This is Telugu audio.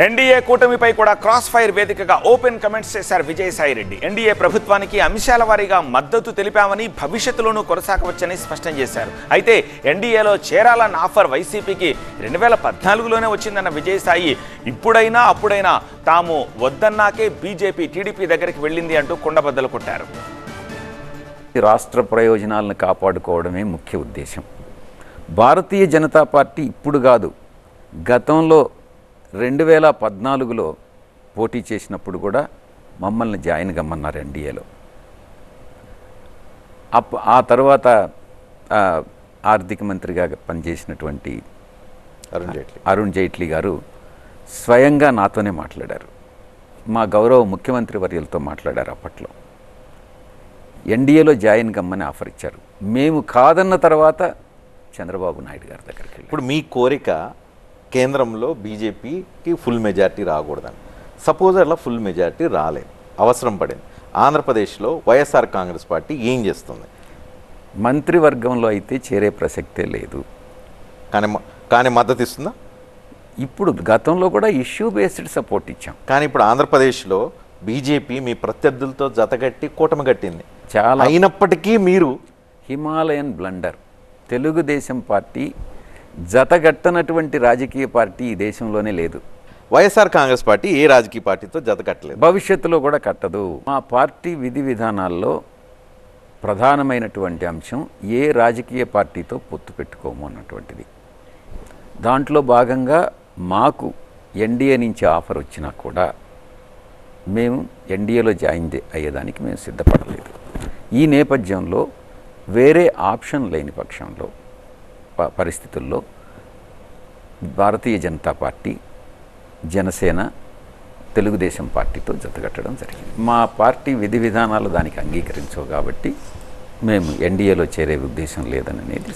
ఎన్డీఏ కూటమిపై కూడా క్రాస్ ఫైర్ వేదికగా ఓపెన్ కమెంట్స్ చేశారు విజయసాయిరెడ్డి. ఎన్డీఏ ప్రభుత్వానికి అంశాల వారీగా మద్దతు తెలిపామని, భవిష్యత్తులోనూ కొనసాగవచ్చని స్పష్టం చేశారు. అయితే ఎన్డీఏలో చేరాలన్న ఆఫర్ వైసీపీకి 2014లోనే వచ్చిందన్న విజయసాయి ఇప్పుడైనా అప్పుడైనా తాము వద్దన్నాకే బీజేపీ టీడీపీ దగ్గరికి వెళ్ళింది అంటూ కుండబద్దలు కొట్టారు. రాష్ట్ర ప్రయోజనాలను కాపాడుకోవడమే ముఖ్య ఉద్దేశం. భారతీయ జనతా పార్టీ ఇప్పుడు కాదు, గతంలో 2014లో పోటీ చేసినప్పుడు కూడా మమ్మల్ని జాయిన్ కమ్మన్నారు ఎన్డీఏలో. ఆ తర్వాత ఆర్థిక మంత్రిగా పనిచేసినటువంటి అరుణ్ జైట్లీ గారు స్వయంగా నాతోనే మాట్లాడారు. మా గౌరవ ముఖ్యమంత్రి వర్యులతో మాట్లాడారు. అప్పట్లో ఎన్డీఏలో జాయిన్ కమ్మని ఆఫర్ ఇచ్చారు. మేము కాదన్న తర్వాత చంద్రబాబు నాయుడు గారి దగ్గరికి వెళ్ళి, ఇప్పుడు మీ కోరిక కేంద్రంలో బీజేపీకి ఫుల్ మెజార్టీ రాకూడదని. సపోజ్ అట్లా ఫుల్ మెజార్టీ రాలేదు, అవసరం పడింది. ఆంధ్రప్రదేశ్లో వైఎస్ఆర్ కాంగ్రెస్ పార్టీ ఏం చేస్తుంది? మంత్రివర్గంలో అయితే చేరే ప్రసక్తే లేదు. కానీ మద్దతు ఇస్తుందా? ఇప్పుడు గతంలో కూడా ఇష్యూ బేస్డ్ సపోర్ట్ ఇచ్చాం. కానీ ఇప్పుడు ఆంధ్రప్రదేశ్లో బీజేపీ మీ ప్రత్యర్థులతో జతగట్టి కూటమి కట్టింది. చాలా అయినప్పటికీ మీరు హిమాలయన్ బ్లండర్. తెలుగుదేశం పార్టీ జతగట్టనటువంటి రాజకీయ పార్టీ ఈ దేశంలోనే లేదు. వైఎస్ఆర్ కాంగ్రెస్ పార్టీ ఏ రాజకీయ పార్టీతో జతకట్టలేదు, భవిష్యత్తులో కూడా కట్టదు. మా పార్టీ విధి విధానాల్లో ప్రధానమైనటువంటి అంశం ఏ రాజకీయ పార్టీతో పొత్తు పెట్టుకోము అన్నటువంటిది. దాంట్లో భాగంగా మాకు ఎన్డీఏ నుంచి ఆఫర్ వచ్చినా కూడా మేము ఎన్డీఏలో జాయిన్ అయ్యేదానికి మేము సిద్ధపడలేదు. ఈ నేపథ్యంలో వేరే ఆప్షన్ లేని పక్షంలో పరిస్థితుల్లో భారతీయ జనతా పార్టీ, జనసేన, తెలుగుదేశం పార్టీతో జతగట్టడం జరిగింది. మా పార్టీ విధి విధానాలు దానికి అంగీకరించవు కాబట్టి మేము ఎన్డీఏలో చేరే ఉద్దేశం లేదనేది